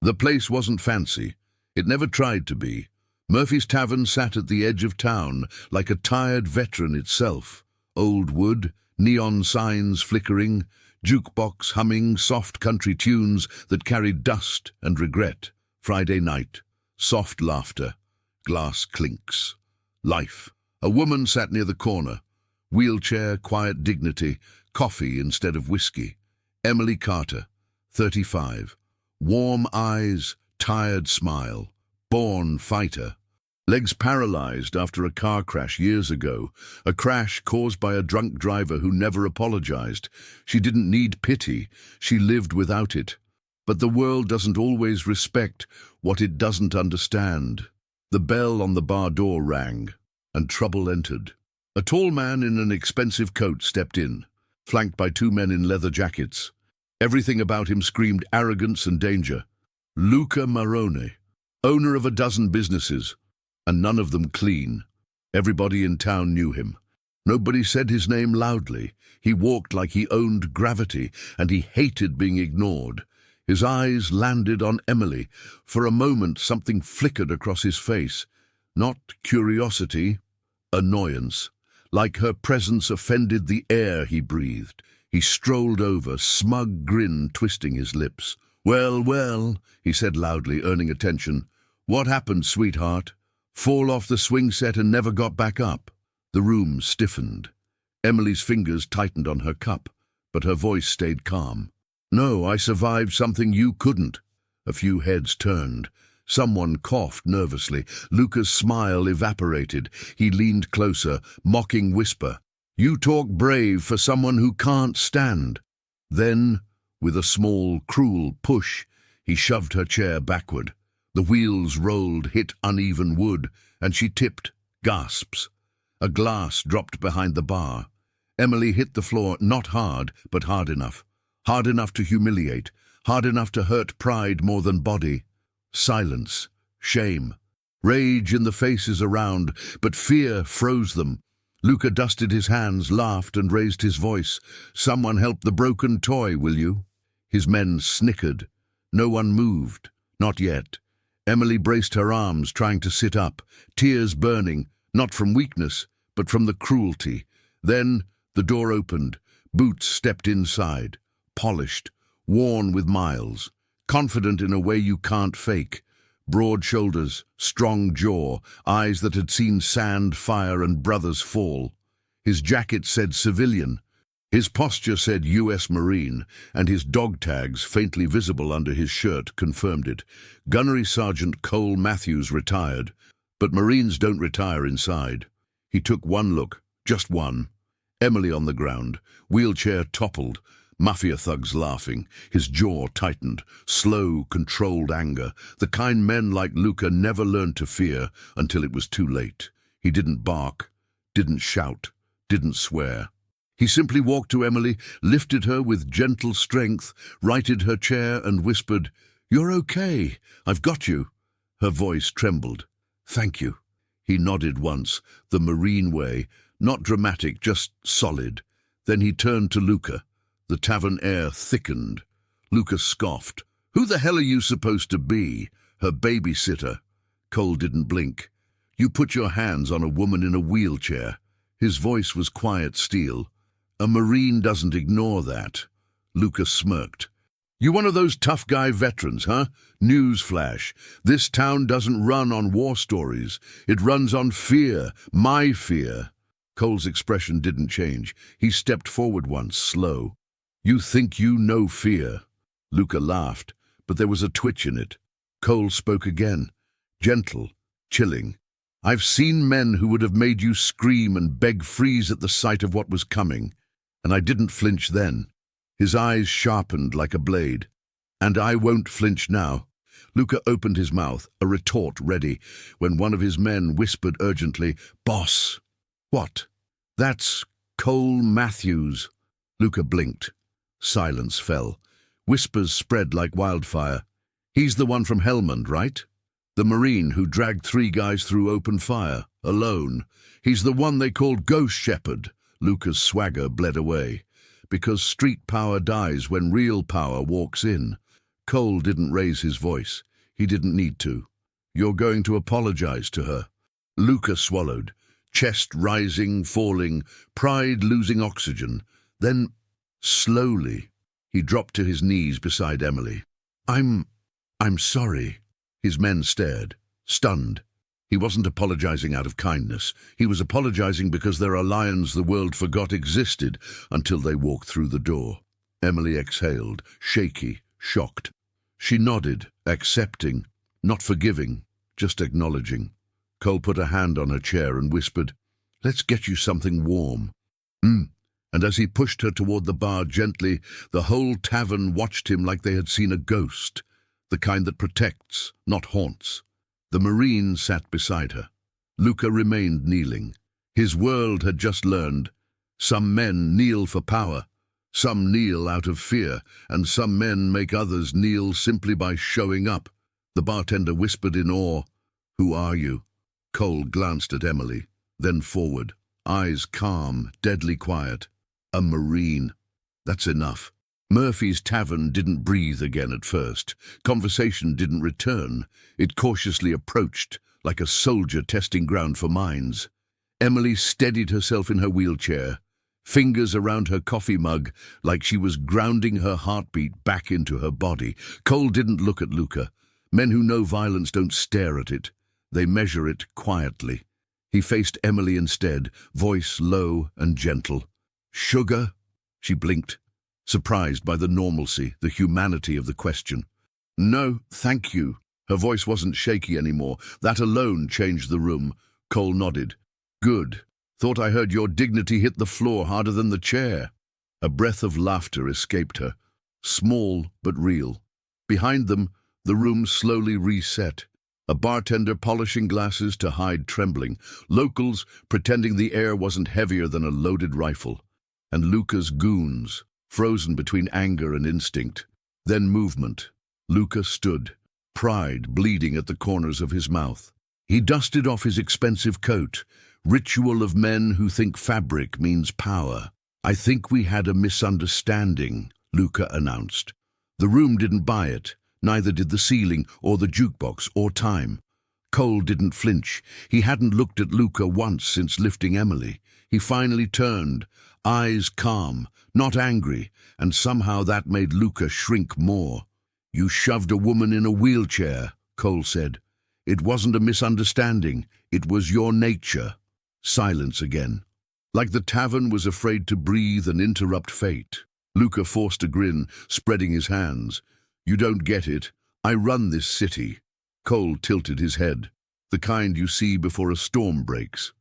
The place wasn't fancy. It never tried to be. Murphy's Tavern sat at the edge of town, like a tired veteran itself. Old wood, neon signs flickering, jukebox humming soft country tunes that carried dust and regret. Friday night, soft laughter, glass clinks. Life. A woman sat near the corner. Wheelchair, quiet dignity, coffee instead of whiskey. Emily Carter, 35. Warm eyes, tired smile. Born fighter. Legs paralyzed after a car crash years ago. A crash caused by a drunk driver who never apologized. She didn't need pity. She lived without it. But the world doesn't always respect what it doesn't understand. The bell on the bar door rang, and trouble entered. A tall man in an expensive coat stepped in, flanked by two men in leather jackets. Everything about him screamed arrogance and danger. Luca Marone, owner of a dozen businesses, and none of them clean. Everybody in town knew him. Nobody said his name loudly. He walked like he owned gravity, and he hated being ignored. His eyes landed on Emily. For a moment, something flickered across his face. Not curiosity, annoyance. Like her presence offended the air he breathed. He strolled over, smug grin twisting his lips. "Well, well," he said loudly, earning attention. "What happened, sweetheart? Fall off the swing set and never got back up?" The room stiffened. Emily's fingers tightened on her cup, but her voice stayed calm. "No, I survived something you couldn't." A few heads turned. Someone coughed nervously. Luca's smile evaporated. He leaned closer, mocking whisper. "You talk brave for someone who can't stand." Then, with a small, cruel push, he shoved her chair backward. The wheels rolled, hit uneven wood, and she tipped, gasps. A glass dropped behind the bar. Emily hit the floor, not hard, but hard enough. Hard enough to humiliate, hard enough to hurt pride more than body. Silence, shame, rage in the faces around, but fear froze them. Luca dusted his hands, laughed, and raised his voice. "Someone help the broken toy, will you?" His men snickered. No one moved, not yet. Emily braced her arms, trying to sit up, tears burning, not from weakness, but from the cruelty. Then the door opened. Boots stepped inside, polished, worn with miles, confident in a way you can't fake. Broad shoulders, strong jaw, eyes that had seen sand, fire, and brothers fall. His jacket said civilian. His posture said U.S. Marine, and his dog tags, faintly visible under his shirt, confirmed it. Gunnery Sergeant Cole Matthews retired, but Marines don't retire inside. He took one look, just one. Emily on the ground, wheelchair toppled, Mafia thugs laughing. His jaw tightened, slow, controlled anger, the kind men like Luca never learned to fear until it was too late. He didn't bark, didn't shout, didn't swear. He simply walked to Emily, lifted her with gentle strength, righted her chair and whispered, "You're okay, I've got you." Her voice trembled. "Thank you." He nodded once, the Marine way, not dramatic, just solid. Then he turned to Luca. The tavern air thickened. Luca scoffed. "Who the hell are you supposed to be? Her babysitter?" Cole didn't blink. "You put your hands on a woman in a wheelchair." His voice was quiet steel. "A Marine doesn't ignore that." Luca smirked. "You one of those tough guy veterans, huh? Newsflash. This town doesn't run on war stories. It runs on fear, my fear." Cole's expression didn't change. He stepped forward once, slow. "You think you know fear." Luca laughed, but there was a twitch in it. Cole spoke again, gentle, chilling. "I've seen men who would have made you scream and beg freeze at the sight of what was coming, and I didn't flinch then." His eyes sharpened like a blade. "And I won't flinch now." Luca opened his mouth, a retort ready, when one of his men whispered urgently, "Boss." "What?" "That's Cole Matthews." Luca blinked. Silence fell. Whispers spread like wildfire. "He's the one from Helmand, right? The Marine who dragged 3 guys through open fire, alone. He's the one they called Ghost Shepherd." Luca's swagger bled away. "Because street power dies when real power walks in." Cole didn't raise his voice. He didn't need to. You're going to apologize to her. Luca swallowed, chest rising, falling, pride losing oxygen. Then, slowly, he dropped to his knees beside Emily. I'm sorry. His men stared, stunned. He wasn't apologizing out of kindness. He was apologizing because there are lions the world forgot existed until they walked through the door. Emily exhaled, shaky, shocked. She nodded, accepting, not forgiving, just acknowledging. Cole put a hand on her chair and whispered, "Let's get you something warm." And as he pushed her toward the bar gently, the whole tavern watched him like they had seen a ghost, the kind that protects, not haunts. The Marine sat beside her. Luca remained kneeling. His world had just learned. Some men kneel for power, some kneel out of fear, and some men make others kneel simply by showing up. The bartender whispered in awe, "Who are you?" Cole glanced at Emily, then forward, eyes calm, deadly quiet. "A Marine. That's enough." Murphy's tavern didn't breathe again at first. Conversation didn't return. It cautiously approached, like a soldier testing ground for mines. Emily steadied herself in her wheelchair, fingers around her coffee mug, like she was grounding her heartbeat back into her body. Cole didn't look at Luca. Men who know violence don't stare at it. They measure it quietly. He faced Emily instead, voice low and gentle. "Sugar?" She blinked, surprised by the normalcy, the humanity of the question. "No, thank you." Her voice wasn't shaky anymore. That alone changed the room. Cole nodded. "Good. Thought I heard your dignity hit the floor harder than the chair." A breath of laughter escaped her, small but real. Behind them, the room slowly reset. A bartender polishing glasses to hide trembling, locals pretending the air wasn't heavier than a loaded rifle, and Luca's goons, frozen between anger and instinct. Then movement. Luca stood, pride bleeding at the corners of his mouth. He dusted off his expensive coat, ritual of men who think fabric means power. "I think we had a misunderstanding," Luca announced. The room didn't buy it, neither did the ceiling or the jukebox or time. Cole didn't flinch. He hadn't looked at Luca once since lifting Emily. He finally turned, eyes calm, not angry, and somehow that made Luca shrink more. "You shoved a woman in a wheelchair," Cole said. "It wasn't a misunderstanding. It was your nature." Silence again. Like the tavern was afraid to breathe and interrupt fate. Luca forced a grin, spreading his hands. "You don't get it. I run this city." Cole tilted his head. "The kind you see before a storm breaks."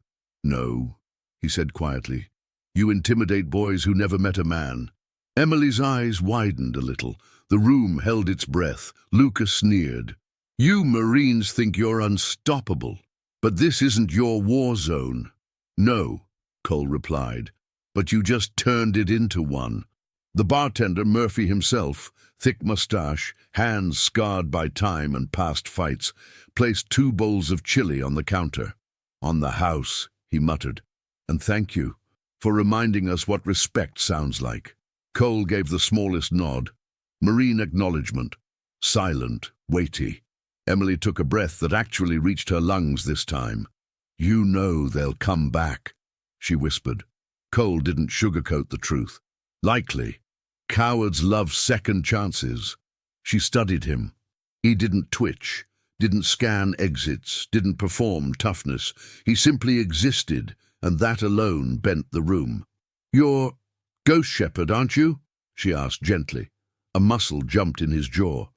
"No," he said quietly. "You intimidate boys who never met a man." Emily's eyes widened a little. The room held its breath. Luca sneered. "You Marines think you're unstoppable, but this isn't your war zone." "No," Cole replied, "but you just turned it into one." The bartender, Murphy himself, thick mustache, hands scarred by time and past fights, placed 2 bowls of chili on the counter. "On the house," he muttered. "And thank you for reminding us what respect sounds like." Cole gave the smallest nod. Marine acknowledgement. Silent, weighty. Emily took a breath that actually reached her lungs this time. "You know they'll come back," she whispered. Cole didn't sugarcoat the truth. "Likely. Cowards love second chances." She studied him. He didn't twitch, didn't scan exits, didn't perform toughness. He simply existed, and that alone bent the room. "You're Ghost Shepherd, aren't you?" she asked gently. A muscle jumped in his jaw.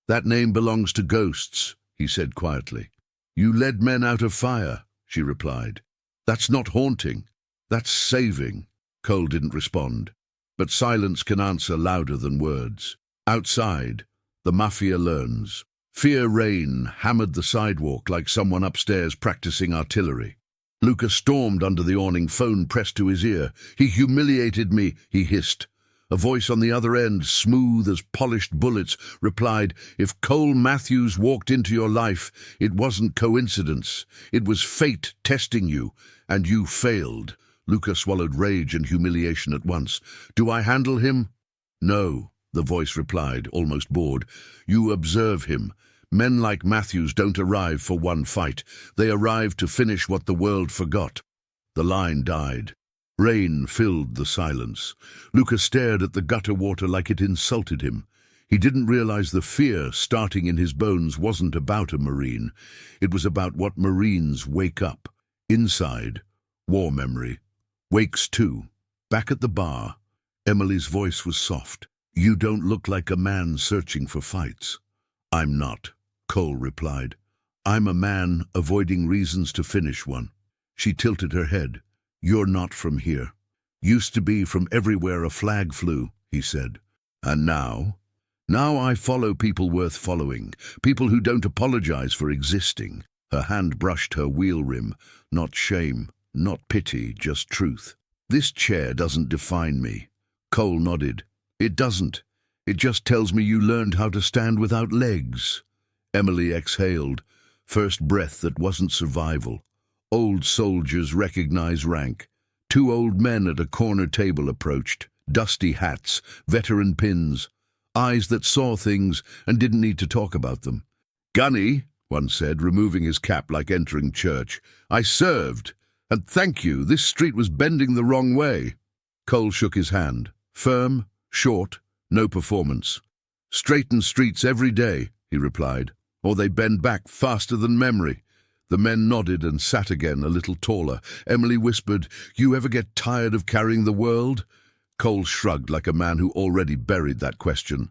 "That name belongs to ghosts," he said quietly. "You led men out of fire," she replied. "That's not haunting. That's saving." Cole didn't respond. But silence can answer louder than words. Outside, the Mafia learns. Fear rain hammered the sidewalk like someone upstairs practicing artillery. Luca stormed under the awning, phone pressed to his ear. "He humiliated me," he hissed. A voice on the other end, smooth as polished bullets, replied, "If Cole Matthews walked into your life, it wasn't coincidence. It was fate testing you, and you failed." Luca swallowed rage and humiliation at once. "Do I handle him?" "No," the voice replied, almost bored. "You observe him. Men like Matthews don't arrive for one fight. They arrive to finish what the world forgot." The line died. Rain filled the silence. Lucas stared at the gutter water like it insulted him. He didn't realize the fear starting in his bones wasn't about a Marine. It was about what Marines wake up. Inside, war memory. Wakes too. Back at the bar, Emily's voice was soft. "You don't look like a man searching for fights." "I'm not," Cole replied. "I'm a man avoiding reasons to finish one." She tilted her head. "You're not from here." "Used to be from everywhere a flag flew," he said. "And now?" "Now I follow people worth following, people who don't apologize for existing." Her hand brushed her wheel rim. "Not shame, not pity, just truth." "This chair doesn't define me." Cole nodded. "It doesn't. It just tells me you learned how to stand without legs." Emily exhaled. First breath that wasn't survival. Old soldiers recognize rank. Two old men at a corner table approached. Dusty hats, veteran pins. Eyes that saw things and didn't need to talk about them. "Gunny," one said, removing his cap like entering church. "I served. And thank you, this street was bending the wrong way." Cole shook his hand. Firm, short, no performance. "Straighten streets every day," he replied, "or they bend back faster than memory." The men nodded and sat again, a little taller. Emily whispered, "You ever get tired of carrying the world?" Cole shrugged like a man who already buried that question.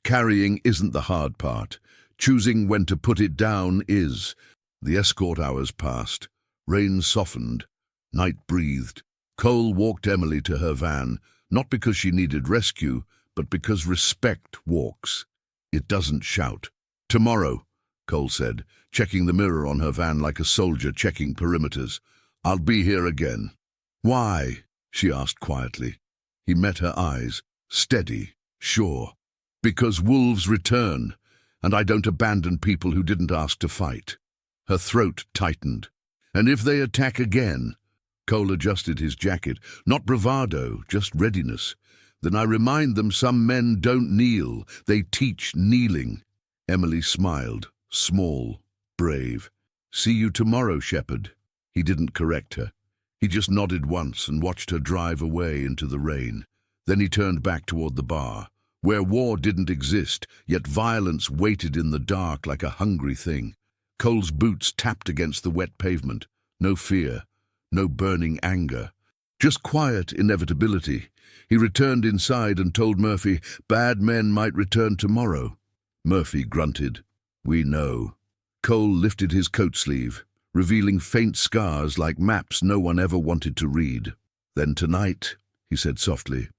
"Carrying isn't the hard part. Choosing when to put it down is." The escort hours passed. Rain softened. Night breathed. Cole walked Emily to her van, not because she needed rescue, but because respect walks. It doesn't shout. "Tomorrow," Cole said, checking the mirror on her van like a soldier checking perimeters. "I'll be here again." "Why?" she asked quietly. He met her eyes, steady, sure. "Because wolves return, and I don't abandon people who didn't ask to fight." Her throat tightened. "And if they attack again?" Cole adjusted his jacket. "Not bravado, just readiness. Then I remind them some men don't kneel, they teach kneeling." Emily smiled, small, brave. "See you tomorrow, Shepherd." He didn't correct her. He just nodded once and watched her drive away into the rain. Then he turned back toward the bar, where war didn't exist, yet violence waited in the dark like a hungry thing. Cole's boots tapped against the wet pavement. No fear, no burning anger. Just quiet inevitability. He returned inside and told Murphy, "Bad men might return tomorrow." Murphy grunted. "We know." Cole lifted his coat sleeve, revealing faint scars like maps no one ever wanted to read. "Then tonight," he said softly,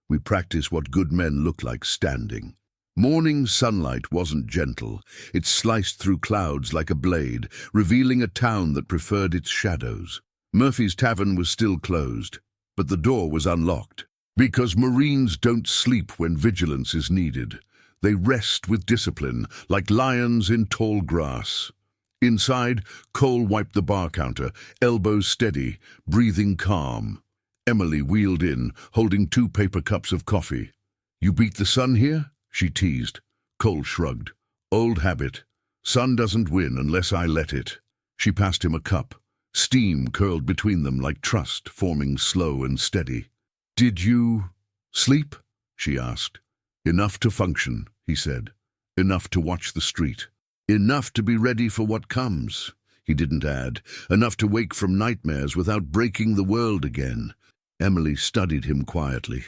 "we practice what good men look like standing." Morning sunlight wasn't gentle. It sliced through clouds like a blade, revealing a town that preferred its shadows. Murphy's tavern was still closed, but the door was unlocked. Because Marines don't sleep when vigilance is needed. They rest with discipline, like lions in tall grass. Inside, Cole wiped the bar counter, elbows steady, breathing calm. Emily wheeled in, holding 2 paper cups of coffee. "You beat the sun here?" she teased. Cole shrugged. "Old habit. Sun doesn't win unless I let it." She passed him a cup. Steam curled between them like trust, forming slow and steady. "Did you sleep?" she asked. "Enough to function," he said. "Enough to watch the street. Enough to be ready for what comes," he didn't add. "Enough to wake from nightmares without breaking the world again." Emily studied him quietly.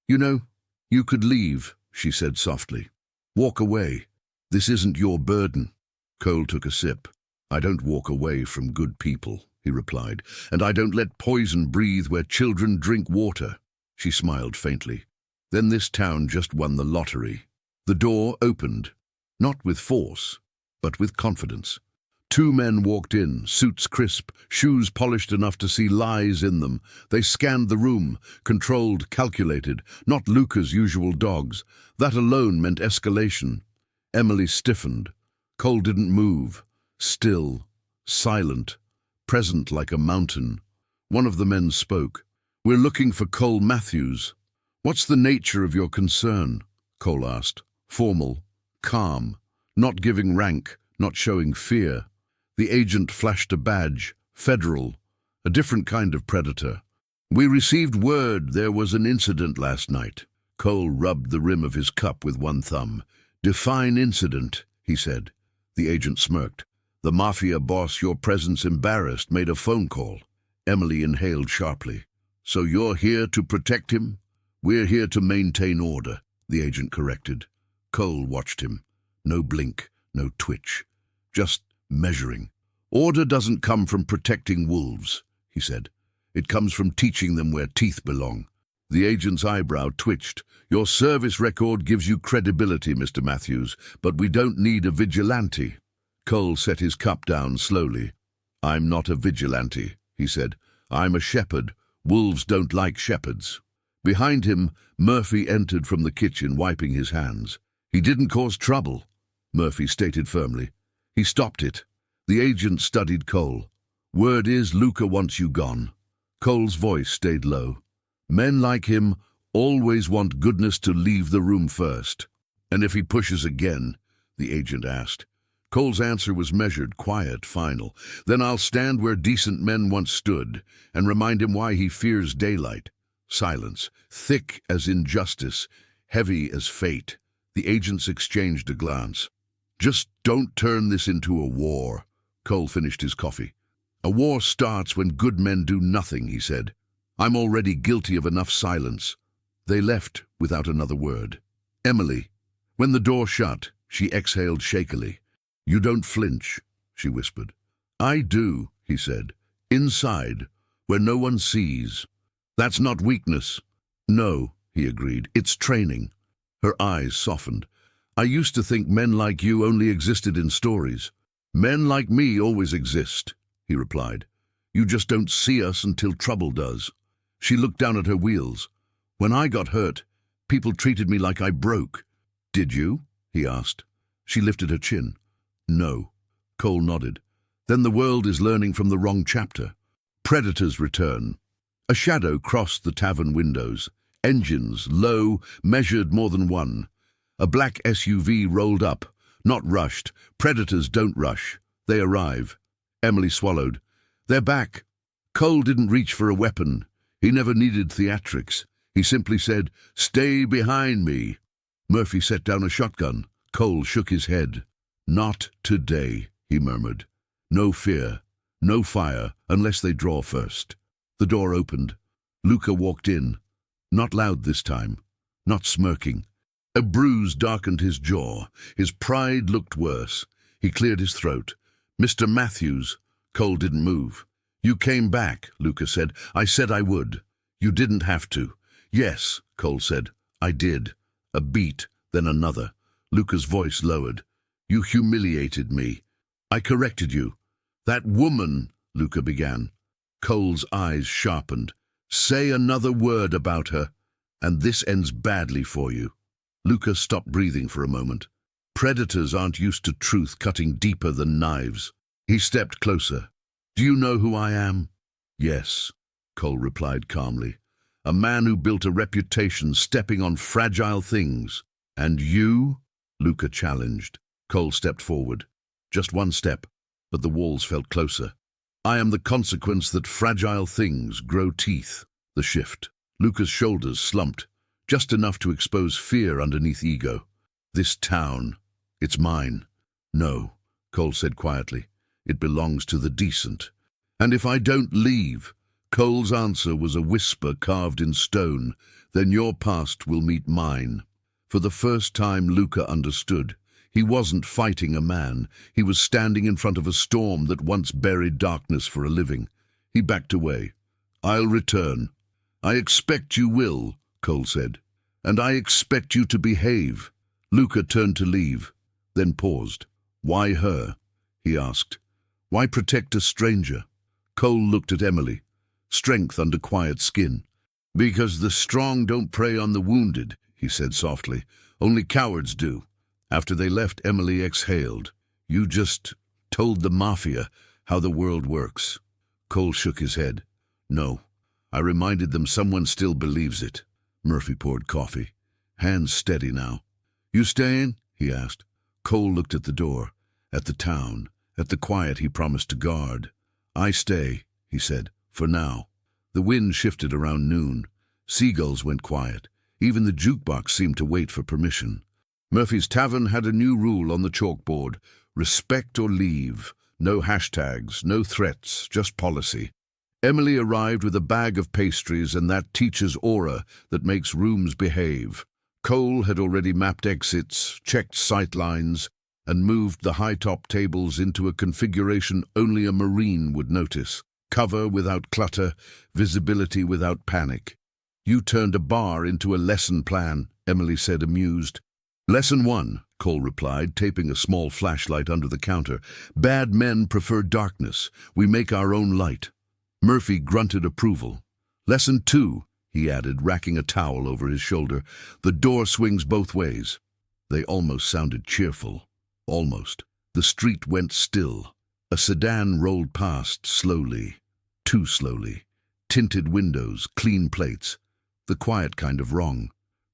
"You know, you could leave," she said softly. "Walk away. This isn't your burden." Cole took a sip. "I don't walk away from good people," he replied, "and I don't let poison breathe where children drink water." She smiled faintly. "Then this town just won the lottery." The door opened, not with force, but with confidence. 2 men walked in, suits crisp, shoes polished enough to see lies in them. They scanned the room, controlled, calculated, not Luca's usual dogs. That alone meant escalation. Emily stiffened. Cole didn't move. Still, silent, present like a mountain. One of the men spoke. "We're looking for Cole Matthews." "What's the nature of your concern?" Cole asked. Formal, calm, not giving rank, not showing fear. The agent flashed a badge, federal, a different kind of predator. We received word there was an incident last night. Cole rubbed the rim of his cup with one thumb. Define incident, he said. The agent smirked. The Mafia boss your presence embarrassed made a phone call. Emily inhaled sharply. So you're here to protect him? We're here to maintain order, the agent corrected. Cole watched him. No blink, no twitch. Just measuring. Order doesn't come from protecting wolves, he said. It comes from teaching them where teeth belong. The agent's eyebrow twitched. Your service record gives you credibility, Mr. Matthews, but we don't need a vigilante. Cole set his cup down slowly. I'm not a vigilante, he said. I'm a shepherd. Wolves don't like shepherds. Behind him, Murphy entered from the kitchen, wiping his hands. He didn't cause trouble, Murphy stated firmly. He stopped it. The agent studied Cole. Word is Luca wants you gone. Cole's voice stayed low. Men like him always want goodness to leave the room first. And if he pushes again, the agent asked. Cole's answer was measured, quiet, final. Then I'll stand where decent men once stood and remind him why he fears daylight. Silence, thick as injustice, heavy as fate. The agents exchanged a glance. Just don't turn this into a war. Cole finished his coffee. A war starts when good men do nothing, he said. I'm already guilty of enough silence. They left without another word. Emily. When the door shut, she exhaled shakily. You don't flinch, she whispered. I do, he said. Inside, where no one sees. That's not weakness. No, he agreed. It's training. Her eyes softened. I used to think men like you only existed in stories. Men like me always exist, he replied. You just don't see us until trouble does. She looked down at her wheels. When I got hurt, people treated me like I broke. Did you? He asked. She lifted her chin. No. Cole nodded. Then the world is learning from the wrong chapter. Predators return. A shadow crossed the tavern windows. Engines, low, measured more than one. A black SUV rolled up. Not rushed. Predators don't rush. They arrive. Emily swallowed. They're back. Cole didn't reach for a weapon. He never needed theatrics. He simply said, "Stay behind me." Murphy set down a shotgun. Cole shook his head. Not today, he murmured. No fear, no fire, unless they draw first. The door opened. Luca walked in. Not loud this time. Not smirking. A bruise darkened his jaw. His pride looked worse. He cleared his throat. Mr. Matthews. Cole didn't move. You came back, Luca said. I said I would. You didn't have to. Yes, Cole said. I did. A beat, then another. Luca's voice lowered. You humiliated me. I corrected you. That woman, Luca began. Cole's eyes sharpened. Say another word about her, and this ends badly for you. Luca stopped breathing for a moment. Predators aren't used to truth cutting deeper than knives. He stepped closer. Do you know who I am? Yes, Cole replied calmly. A man who built a reputation stepping on fragile things. And you? Luca challenged. Cole stepped forward. Just one step, but the walls felt closer. I am the consequence that fragile things grow teeth. The shift. Luca's shoulders slumped, just enough to expose fear underneath ego. This town, it's mine. No, Cole said quietly. It belongs to the decent. And if I don't leave, Cole's answer was a whisper carved in stone, then your past will meet mine. For the first time, Luca understood. He wasn't fighting a man. He was standing in front of a storm that once buried darkness for a living. He backed away. I'll return. I expect you will, Cole said. And I expect you to behave. Luca turned to leave, then paused. Why her? He asked. Why protect a stranger? Cole looked at Emily. Strength under quiet skin. Because the strong don't prey on the wounded, he said softly. Only cowards do. After they left, Emily exhaled. You just told the Mafia how the world works. Cole shook his head. No. I reminded them someone still believes it. Murphy poured coffee. Hands steady now. "You staying?" he asked. Cole looked at the door, at the town, at the quiet he promised to guard. "I stay," he said, "for now." The wind shifted around noon. Seagulls went quiet. Even the jukebox seemed to wait for permission. Murphy's Tavern had a new rule on the chalkboard: respect or leave. No hashtags, no threats, just policy. Emily arrived with a bag of pastries and that teacher's aura that makes rooms behave. Cole had already mapped exits, checked sightlines, and moved the high-top tables into a configuration only a Marine would notice. Cover without clutter, visibility without panic. "You turned a bar into a lesson plan," Emily said, amused. "Lesson 1, Cole replied, taping a small flashlight under the counter. "Bad men prefer darkness. We make our own light." Murphy grunted approval. "Lesson 2, he added, racking a towel over his shoulder. "The door swings both ways." They almost sounded cheerful. Almost. The street went still. A sedan rolled past, slowly. Too slowly. Tinted windows, clean plates. The quiet kind of wrong.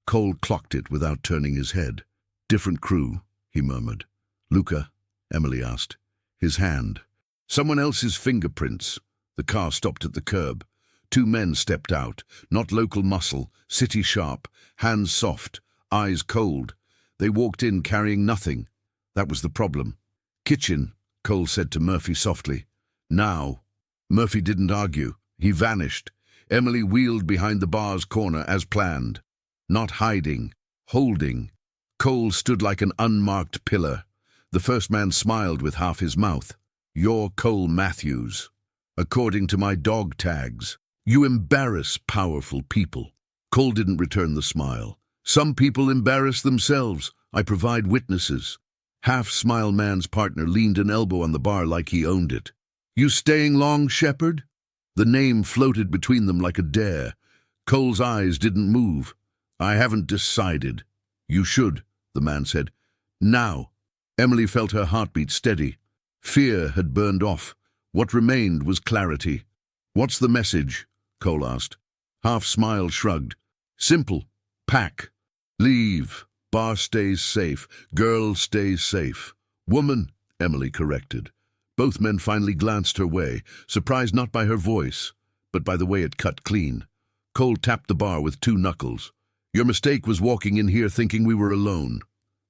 Cole clocked it without turning his head. "Different crew," he murmured. "Luca?" Emily asked. His hand. Someone else's fingerprints. The car stopped at the curb. 2 men stepped out. Not local muscle, city sharp, hands soft, eyes cold. They walked in carrying nothing. That was the problem. "Kitchen," Cole said to Murphy softly. "Now." Murphy didn't argue. He vanished. Emily wheeled behind the bar's corner as planned. Not hiding, holding. Cole stood like an unmarked pillar. The first man smiled with half his mouth. "You're Cole Matthews. According to my dog tags. You embarrass powerful people." Cole didn't return the smile. "Some people embarrass themselves. I provide witnesses." Half-smile man's partner leaned an elbow on the bar like he owned it. "You staying long, Shepherd?" The name floated between them like a dare. Cole's eyes didn't move. "I haven't decided." "You should," the man said. "Now." Emily felt her heartbeat steady. Fear had burned off. What remained was clarity. "What's the message?" Cole asked. Half-smile shrugged. "Simple. Pack. Leave. Bar stays safe. Girl stays safe." "Woman," Emily corrected. Both men finally glanced her way, surprised not by her voice, but by the way it cut clean. Cole tapped the bar with 2 knuckles. "Your mistake was walking in here thinking we were alone."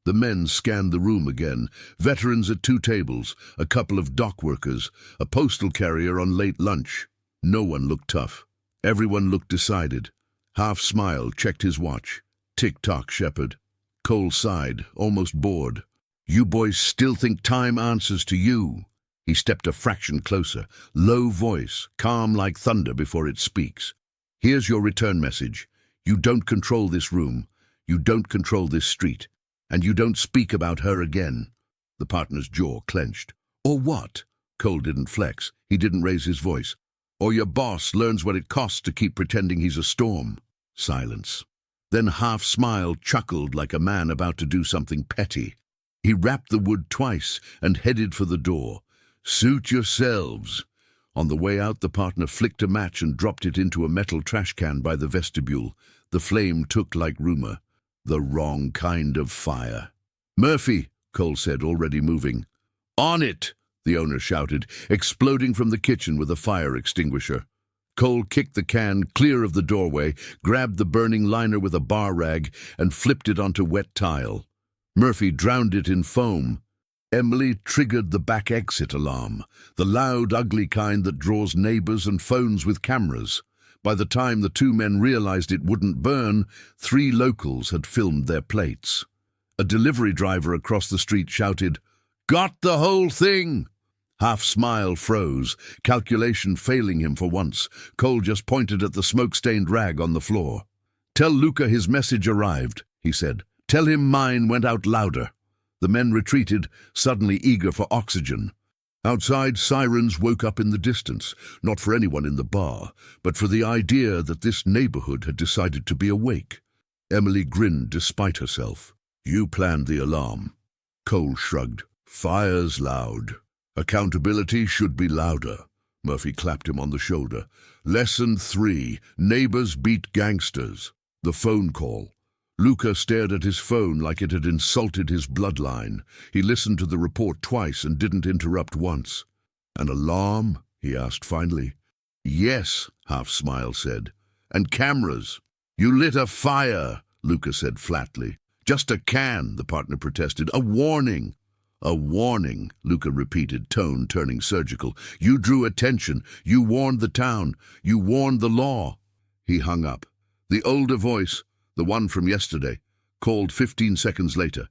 The men scanned the room again. Veterans at 2 tables, a couple of dock workers, a postal carrier on late lunch. No one looked tough. Everyone looked decided. Half-smile checked his watch. "Tick-tock, Shepherd." Cole sighed, almost bored. "You boys still think time answers to you." He stepped a fraction closer, low voice, calm like thunder before it speaks. "Here's your return message. You don't control this room. You don't control this street. And you don't speak about her again." The partner's jaw clenched. "Or what?" Cole didn't flex. He didn't raise his voice. "Or your boss learns what it costs to keep pretending he's a storm." Silence. Then Half-smile chuckled like a man about to do something petty. He rapped the wood twice and headed for the door. "Suit yourselves." On the way out, the partner flicked a match and dropped it into a metal trash can by the vestibule. The flame took like rumor. The wrong kind of fire. "Murphy," Cole said, already moving. "On it!" the owner shouted, exploding from the kitchen with a fire extinguisher. Cole kicked the can clear of the doorway, grabbed the burning liner with a bar rag, and flipped it onto wet tile. Murphy drowned it in foam. Emily triggered the back exit alarm, the loud, ugly kind that draws neighbors and phones with cameras. By the time the 2 men realized it wouldn't burn, 3 locals had filmed their plates. A delivery driver across the street shouted, "Got the whole thing!" Half-smile froze, calculation failing him for once. Cole just pointed at the smoke-stained rag on the floor. "Tell Luca his message arrived," he said. "Tell him mine went out louder." The men retreated, suddenly eager for oxygen. Outside, sirens woke up in the distance, not for anyone in the bar, but for the idea that this neighborhood had decided to be awake. Emily grinned despite herself. "You planned the alarm." Cole shrugged. "Fire's loud. Accountability should be louder." Murphy clapped him on the shoulder. "Lesson 3, neighbors beat gangsters." The phone call. Luca stared at his phone like it had insulted his bloodline. He listened to the report twice and didn't interrupt once. "An alarm?" he asked finally. "Yes," half-smile said. "And cameras." "You lit a fire," Luca said flatly. "Just a can," the partner protested. "A warning." "A warning," Luca repeated, tone turning surgical. "You drew attention. You warned the town. You warned the law." He hung up. The older voice, the one from yesterday, called 15 seconds later.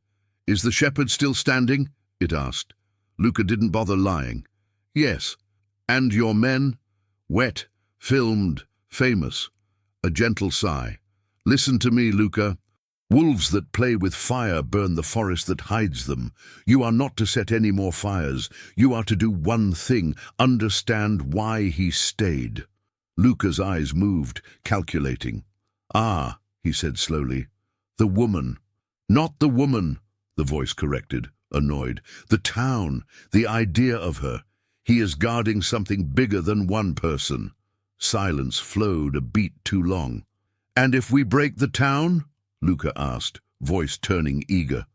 "Is the shepherd still standing?" it asked. Luca didn't bother lying. "Yes." "And your men?" "Wet, filmed, famous." A gentle sigh. "Listen to me, Luca. Wolves that play with fire burn the forest that hides them. You are not to set any more fires. You are to do one thing, understand why he stayed." Luca's eyes moved, calculating. "Ah," he said slowly, "the woman." "Not the woman," the voice corrected, annoyed. "The town, the idea of her. He is guarding something bigger than one person." Silence flowed a beat too long. "And if we break the town?" Luca asked, voice turning eager.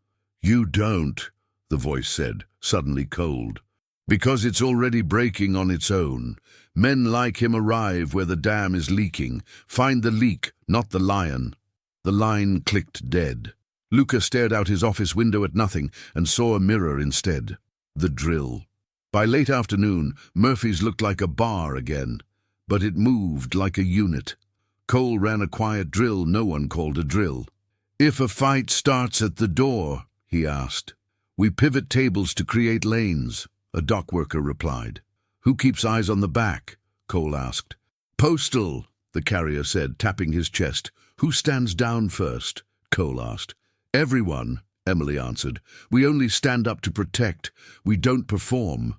"You don't," the voice said, suddenly cold. "Because it's already breaking on its own. Men like him arrive where the dam is leaking. Find the leak, not the lion." The line clicked dead. Luca stared out his office window at nothing and saw a mirror instead. The drill. By late afternoon, Murphy's looked like a bar again, but it moved like a unit. Cole ran a quiet drill no one called a drill. "If a fight starts at the door," he asked. "We pivot tables to create lanes," a dock worker replied. "Who keeps eyes on the back?" Cole asked. "Postal," the carrier said, tapping his chest. "Who stands down first?" Cole asked. "Everyone," Emily answered. "We only stand up to protect. We don't perform."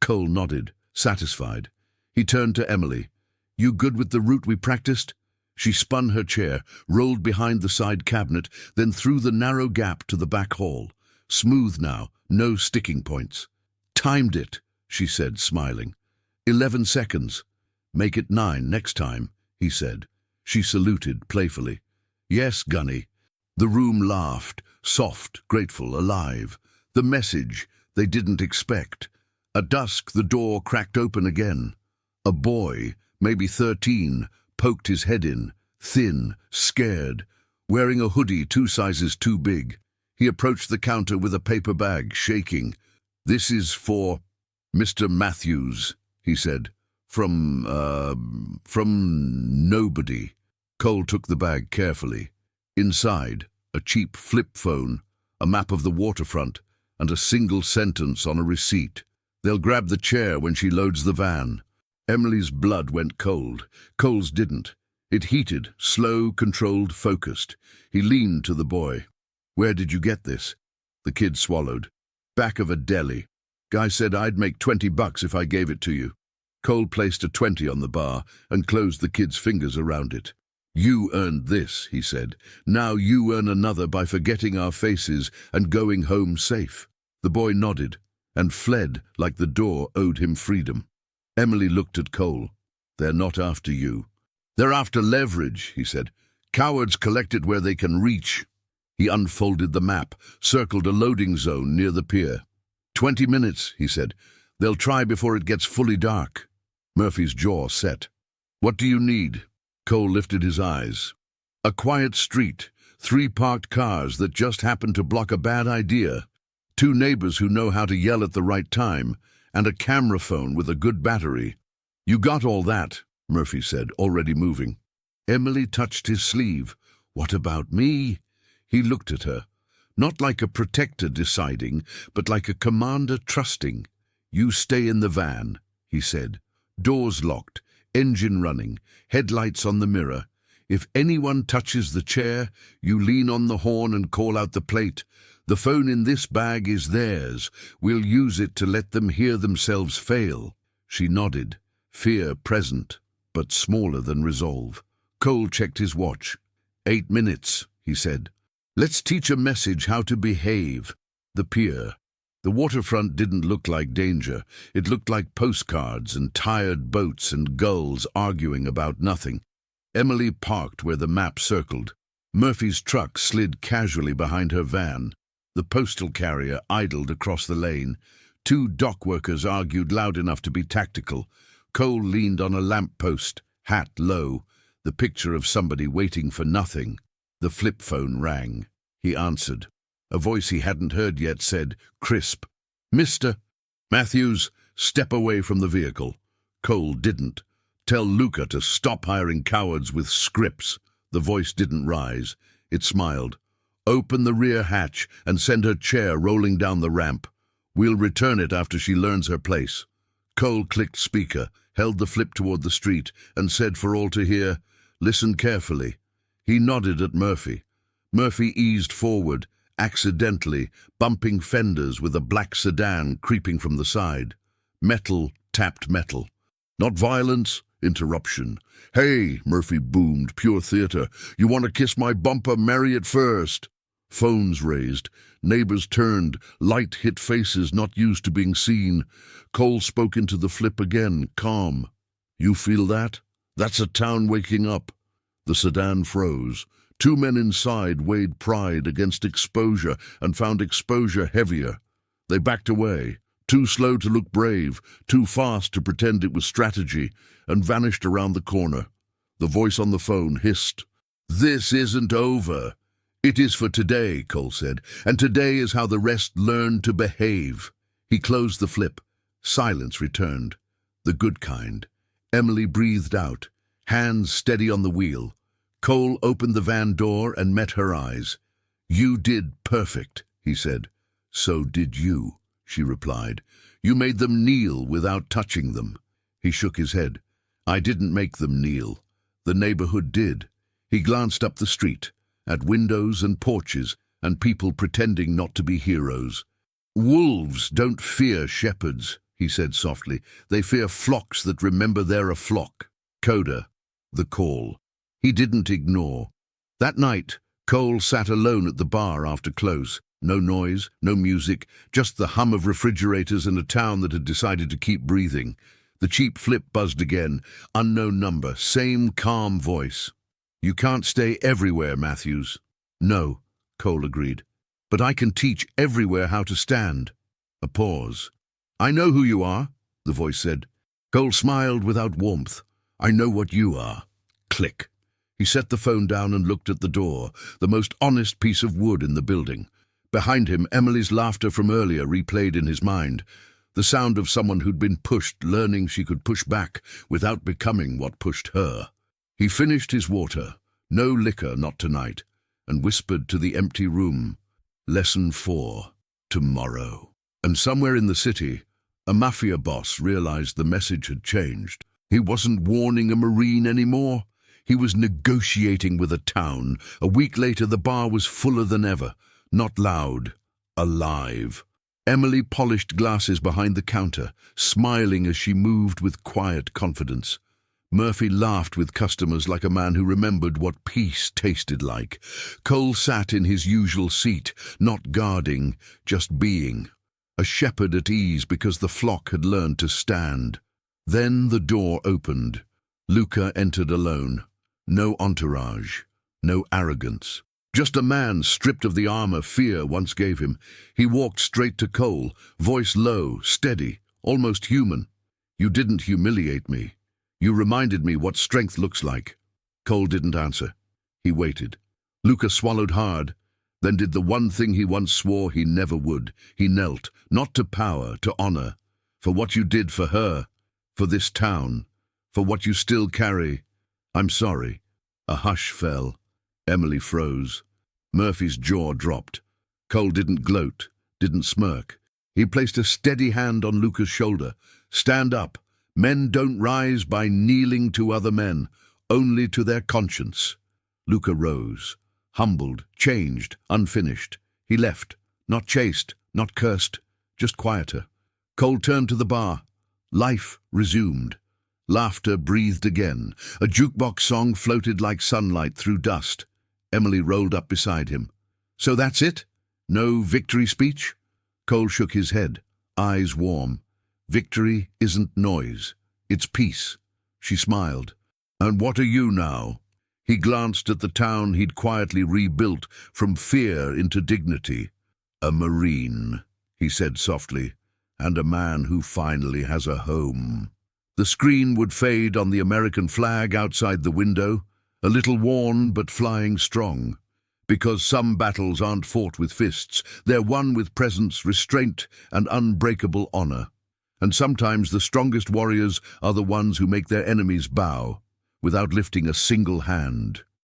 Cole nodded, satisfied. He turned to Emily. "You good with the route we practiced?" She spun her chair, rolled behind the side cabinet, then through the narrow gap to the back hall. Smooth now, no sticking points. "Timed it," she said, smiling. 11 seconds. "Make it 9 next time," he said. She saluted playfully. "Yes, Gunny." The room laughed, soft, grateful, alive. The message they didn't expect. At dusk, the door cracked open again. A boy, maybe 13, poked his head in, thin, scared, wearing a hoodie 2 sizes too big. He approached the counter with a paper bag, shaking. "This is for Mr. Matthews," he said. From nobody." Cole took the bag carefully. Inside, a cheap flip phone, a map of the waterfront, and a single sentence on a receipt. "They'll grab the chair when she loads the van." Emily's blood went cold. Cole's didn't. It heated, slow, controlled, focused. He leaned to the boy. "Where did you get this?" The kid swallowed. "Back of a deli. Guy said I'd make $20 if I gave it to you." Cole placed a 20 on the bar and closed the kid's fingers around it. "You earned this," he said. "Now you earn another by forgetting our faces and going home safe." The boy nodded and fled like the door owed him freedom. Emily looked at Cole. "They're not after you." "They're after leverage," he said. "Cowards collect it where they can reach." He unfolded the map, circled a loading zone near the pier. 20 minutes, he said. "They'll try before it gets fully dark." Murphy's jaw set. "What do you need?" Cole lifted his eyes. "A quiet street, 3 parked cars that just happen to block a bad idea, 2 neighbors who know how to yell at the right time, and a camera phone with a good battery." "You got all that," Murphy said, already moving. Emily touched his sleeve. "What about me?" He looked at her. Not like a protector deciding, but like a commander trusting. "You stay in the van," he said. "Doors locked, engine running, headlights on the mirror. If anyone touches the chair, you lean on the horn and call out the plate. The phone in this bag is theirs. We'll use it to let them hear themselves fail." She nodded, fear present, but smaller than resolve. Cole checked his watch. 8 minutes, he said. "Let's teach a message how to behave." The pier. The waterfront didn't look like danger. It looked like postcards and tired boats and gulls arguing about nothing. Emily parked where the map circled. Murphy's truck slid casually behind her van. The postal carrier idled across the lane. Two dock workers argued loud enough to be tactical. Cole leaned on a lamp post, hat low, the picture of somebody waiting for nothing. The flip phone rang. He answered. A voice he hadn't heard yet said, crisp, "Mr. Matthews, step away from the vehicle." Cole didn't. "Tell Luca to stop hiring cowards with scripts." The voice didn't rise. It smiled. "Open the rear hatch and send her chair rolling down the ramp. We'll return it after she learns her place." Cole clicked speaker, held the flip toward the street, and said for all to hear, "Listen carefully." He nodded at Murphy. Murphy eased forward, accidentally, bumping fenders with a black sedan creeping from the side. Metal tapped metal. "Not violence, interruption." "Hey," Murphy boomed, pure theater. "You want to kiss my bumper? Marry it first." Phones raised. Neighbors turned. Light hit faces not used to being seen. Cole spoke into the flip again, calm. "You feel that? That's a town waking up." The sedan froze. Two men inside weighed pride against exposure and found exposure heavier. They backed away, too slow to look brave, too fast to pretend it was strategy, and vanished around the corner. The voice on the phone hissed. "This isn't over." "It is for today," Cole said, "and today is how the rest learn to behave." He closed the flip. Silence returned. The good kind. Emily breathed out, hands steady on the wheel. Cole opened the van door and met her eyes. "You did perfect," he said. "So did you," she replied. "You made them kneel without touching them." He shook his head. "I didn't make them kneel. The neighborhood did." He glanced up the street, at windows and porches, and people pretending not to be heroes. "Wolves don't fear shepherds," he said softly. "They fear flocks that remember they're a flock." Coda, the call. He didn't ignore. That night, Cole sat alone at the bar after close. No noise, no music, just the hum of refrigerators in a town that had decided to keep breathing. The cheap flip buzzed again. Unknown number, same calm voice. "You can't stay everywhere, Matthews." "No," Cole agreed. "But I can teach everywhere how to stand." A pause. "I know who you are," the voice said. Cole smiled without warmth. "I know what you are." Click. He set the phone down and looked at the door, the most honest piece of wood in the building. Behind him, Emily's laughter from earlier replayed in his mind. The sound of someone who'd been pushed, learning she could push back without becoming what pushed her. He finished his water, no liquor, not tonight, and whispered to the empty room, "Lesson 4, tomorrow." And somewhere in the city, a Mafia boss realized the message had changed. He wasn't warning a Marine anymore. He was negotiating with a town. A week later, the bar was fuller than ever. Not loud, alive. Emily polished glasses behind the counter, smiling as she moved with quiet confidence. Murphy laughed with customers like a man who remembered what peace tasted like. Cole sat in his usual seat, not guarding, just being. A shepherd at ease because the flock had learned to stand. Then the door opened. Luca entered alone. No entourage, no arrogance. Just a man stripped of the armor fear once gave him. He walked straight to Cole, voice low, steady, almost human. "You didn't humiliate me. You reminded me what strength looks like." Cole didn't answer. He waited. Luca swallowed hard, then did the one thing he once swore he never would. He knelt, not to power, to honor. "For what you did for her, for this town, for what you still carry, I'm sorry." A hush fell. Emily froze. Murphy's jaw dropped. Cole didn't gloat, didn't smirk. He placed a steady hand on Luca's shoulder. "Stand up. Men don't rise by kneeling to other men, only to their conscience." Luca rose, humbled, changed, unfinished. He left, not chased, not cursed, just quieter. Cole turned to the bar. Life resumed. Laughter breathed again. A jukebox song floated like sunlight through dust. Emily rolled up beside him. "So that's it? No victory speech?" Cole shook his head, eyes warm. "Victory isn't noise. It's peace." She smiled. "And what are you now?" He glanced at the town he'd quietly rebuilt from fear into dignity. "A Marine," he said softly, "and a man who finally has a home." The screen would fade on the American flag outside the window, a little worn but flying strong. Because some battles aren't fought with fists, they're won with presence, restraint, and unbreakable honor. And sometimes the strongest warriors are the ones who make their enemies bow, without lifting a single hand.